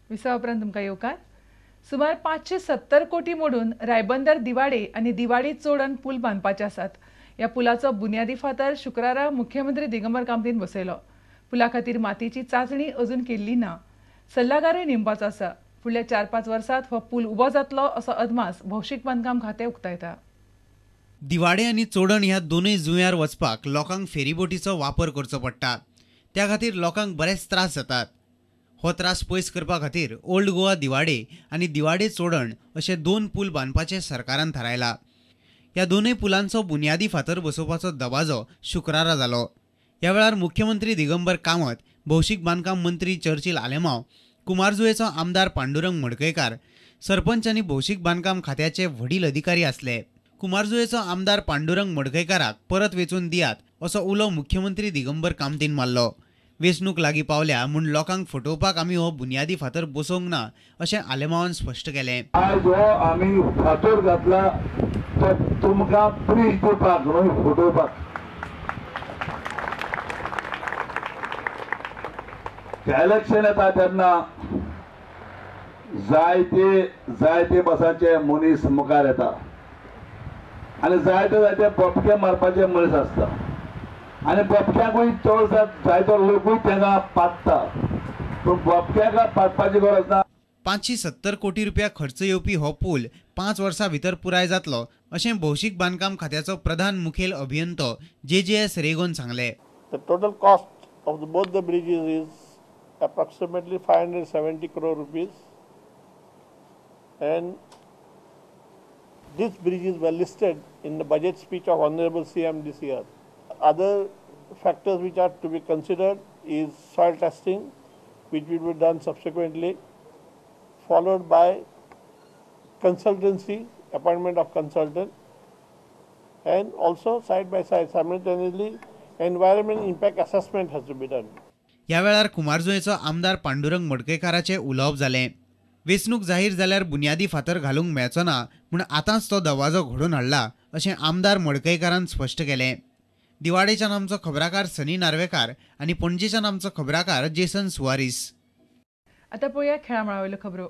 विसा उपरांत तुमकां येवकार. सुमार 570 कोटी मोडून रायबंदर दिवाडे आनी दिवाडी चोडण पूल बांदपाचे आसात. ह्या पुलाचो बुन्यादी फातर शुक्रारा मुख्यमंत्री दिगंबर कामतीन बसयलो. पुला खातीर मातयेची चांचणी अजून केल्ली ना. सल्लागारूय नेमपाचो आसा. फुडल्या 4-5 वर्सांत हो पूल उबो जातलो असो अदमास भौशीक बांदकाम खातें उक्तायता. दिवाडे आनी चोडण ह्या दोनूय जुंव्यार वचपाक लोकांक फेरीबोटीचो वापर करचो पडटा. त्या खातीर लोकांक बरेच त्रास जातात. हो त्रास पयस करपा खातीर ओल्ड गोवा दिवाडे आनी दिवाडे चोडण अशे 2 पूल बांदपाचें सरकारान थारायला. ह्या दोनूय पुलांचो बुन्यादी फातर बसोवपाचो दबाजो शुक्रारा जालो. ह्या वेळार मुख्यमंत्री दिगंबर कामत, भौशीक बांदकाम मंत्री चर्चिल आलेमांव, कुमारजुंवेचो आमदार पांडुरंग मडकयकार, सरपंच आनी भौशीक बांदकाम खात्याचे वडील अधिकारी आसले. कुमारजुंवेचो आमदार पांडुरंग मडकयकाराक परत वेचून दियात असो उलो मुख्यमंत्री दिगंबर कामतीन मारलो. वेंचणूक लागीं पावल्या म्हूण लोकांक फटोवपाक आमी हो बुन्यादी फातर बसोवंक ना अशें आलेमांवान स्पश्ट केलें. जो आमी फातर घातला तो तुमकां ब्रिज दिवपाक न्हय फटोवपाक. इलेक्शन येता तेन्ना जायते बसाचे मनीस मुखार येता आनी जायते बोपके मारपाचे मनीस आसता आनी बोपक्यांकूय चड जायतो लोकूय तांकां पातता. पूण बोपक्यांक पातपाची गरज ना. 570 कोटी रुपया खर्च येवपी हो पूल 5 वर्सां भितर पुराय जातलो अशें भौशीक बांदकाम खात्याचो प्रधान मुखेल अभियंतो JJS रेगोन सांगले. The total cost of both the bridges is approximately 570 crore rupees, and these bridges were listed in the budget speech of Honorable CM this year. Other factors which are to be considered is soil testing, which will be done subsequently, followed by consultancy, appointment of consultant, and also side by side simultaneously environment impact assessment has to be done. ह्या वेळार कुमारजुंवेचो आमदार पांडुरंग मडकयकाराचें उलोवप जालें. वेंचणूक जाहीर जाल्यार बुन्यादी फातर घालूंक मेळचो ना म्हूण आतांच तो दबाजो घडोवन हाडला अशें आमदार मडकयकारान स्पश्ट केलें. दिवाडेच्यान आमचो खबराकार सनी नार्वेकार आनी पणजेच्यान आमचो खबराकार जेसन सुवारीस. आतां पळोवया खेळामळावयल्यो खबरो.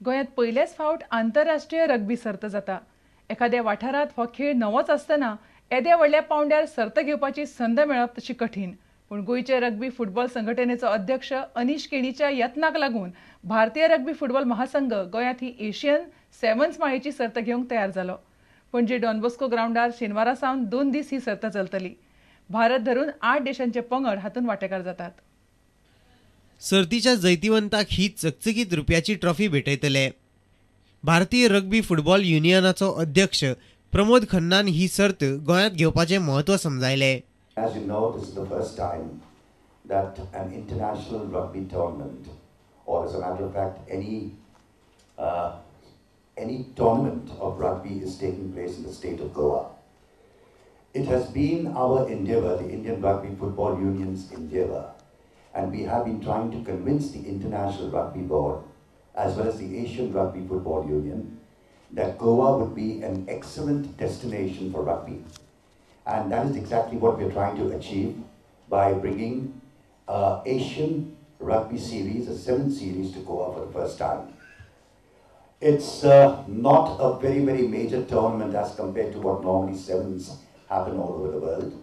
गोंयांत पयलेच फावट आंतरराष्ट्रीय रग्बी सर्त जाता. एखाद्या वाठारांत हो खेळ नवोच आसतना येद्या व्हडल्या पावंड्यार सर्त घेवपाची संद मेळप तशी कठीण. पूण गोंयचे रग्बी फुटबॉल संघटनेचो अध्यक्ष अनीश केणीच्या यत्नाक लागून भारतीय रग्बी फुटबॉल महासंघ गोंयांत ही एशियन सेव्हन्स माळेची सर्त घेवंक तयार जालो. पणजे डॉन बॉस्को ग्राउंडार शेनवारा सावन 2 दीस ही सर्त चलतली. भारत धरून 8 देशांचे पंगड हातूंत वांटेकार जातात. सर्तीच्या जैतिवंताक ही चकचकीत रुपयाची ट्रॉफी भेटयतले. भारतीय रग्बी फुटबॉल युनियनाचो अध्यक्ष प्रमोद खन्नान ही सर्त गोंयांत घेवपाचें म्हत्व समजायलें. As you know, this is the first time that an international rugby tournament, or as a matter of fact, any tournament of rugby is taking place in the state of Goa. It has been our endeavour, the Indian Rugby Football Union's endeavour, and we have been trying to convince the International Rugby Board, as well as the Asian Rugby Football Union, that Goa would be an excellent destination for rugby. And that is exactly what we're trying to achieve by bringing Asian Rugby Series, a 7th series, to Goa for the first time. It's not a very, very major tournament as compared to what normally 7s happen all over the world.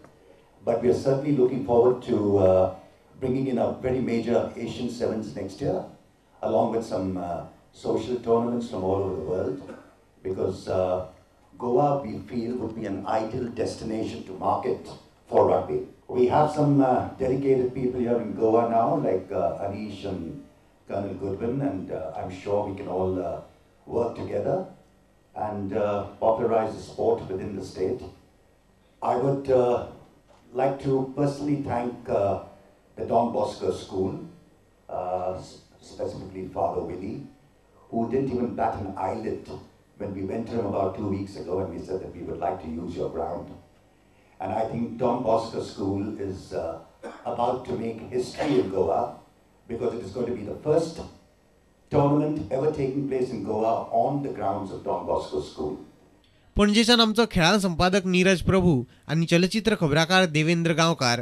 But we're certainly looking forward to bringing in a very major Asian 7s next year, along with some social tournaments from all over the world, because Goa, we feel, would be an ideal destination to market for rugby. We have some dedicated people here in Goa now, like Anish and Colonel Goodwin, and I'm sure we can all work together and popularize the sport within the state. I would like to personally thank the Don Bosco School, specifically Father Willie, who didn't even bat an eyelid when we went to him about 2 weeks ago and we said that we would like to use your ground. And I think Don Bosco School is about to make history in Goa, because it is going to be the first tournament ever taking place in Goa on the grounds of Don Bosco School. पणजेच्यान आमचो खेळां संपादक नीरज प्रभू आनी चलचित्र खबराकार देवेंद्र गांवकार.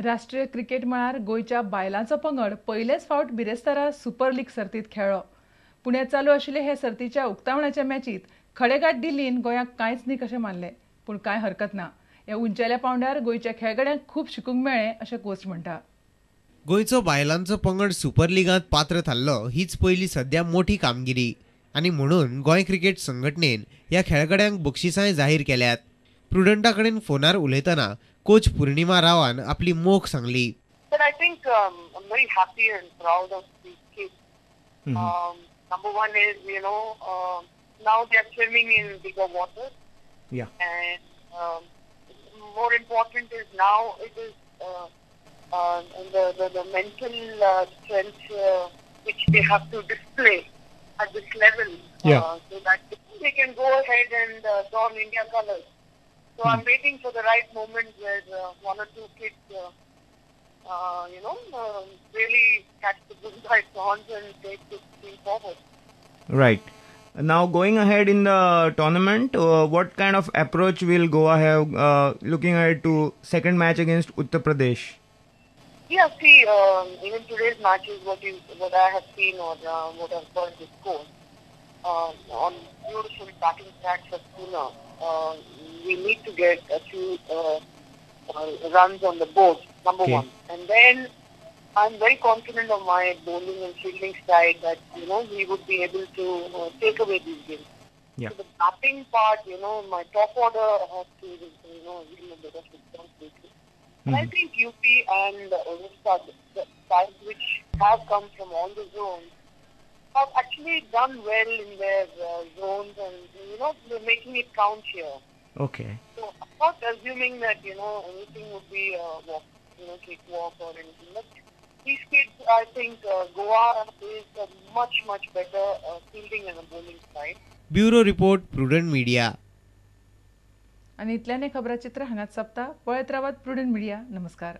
राष्ट्रीय cricket मळार गोंयच्या बायलांचो पंगड पयलेच फावट बिरेस्तारा सुपर लीग सर्तीत खेळ्ळो. पुण्यात चालू आशिल्ले हे सर्तीच्या उक्तावणाच्या मॅचीत खडेगाठ दिल्लीन गोंयाक कांयच न्ही कशें मानलें. पूण कांय हरकत ना. ह्या उंचेल्या पांवड्यार गोंयच्या खेळगड्यांक खूब शिकूंक मेळ्ळें अशें कोच म्हणटा. गोंयचो बायलांचो पंगड सुपर लिगांत पात्र थारलो हीच पयली सध्या मोठी कामगिरी आनी म्हणून गोंय क्रिकेट संघटनेन ह्या खेळगड्यांक बक्षिसांय जाहीर केल्यात. प्रुडंटा कडेन फोनार उलयतना कोच पूर्णिमा रावान आपली मोख Sangli. But I think I'm very happy and proud of these kids. Number one is, now they're swimming in bigger water. Yeah. And more important is now it is the mental strength which they have to display at this level. So that they can go ahead and don India colors. So I'm waiting for the right moment where one or two kids, really catch the bull by its horns and take this team forward. Right. Now going ahead in the tournament, what kind of approach will Goa have looking ahead to second match against Uttar Pradesh? Yeah, see, even today's match is what I have seen or what I've heard the score. On beautiful batting tracks of Pune, we need to get a few runs on the board, number one. And then I'm very confident of my bowling and fielding side that, we would be able to take away these games. Yeah. So the batting part, my top order has to, give a bit of responsibility. And I think UP and Orissa, the sides which have come from all the zones, have actually done well in their zones and, they're making it count here. Okay. So I'm not assuming that, anything would be walk, cakewalk or anything. But these kids, I think Goa is a much, much better fielding and a bowling side. Bureau report prudent media. आनी इतल्यान खबराचित्र हांगाच सोंपता. पळयत रावात prudent media. नमस्कार.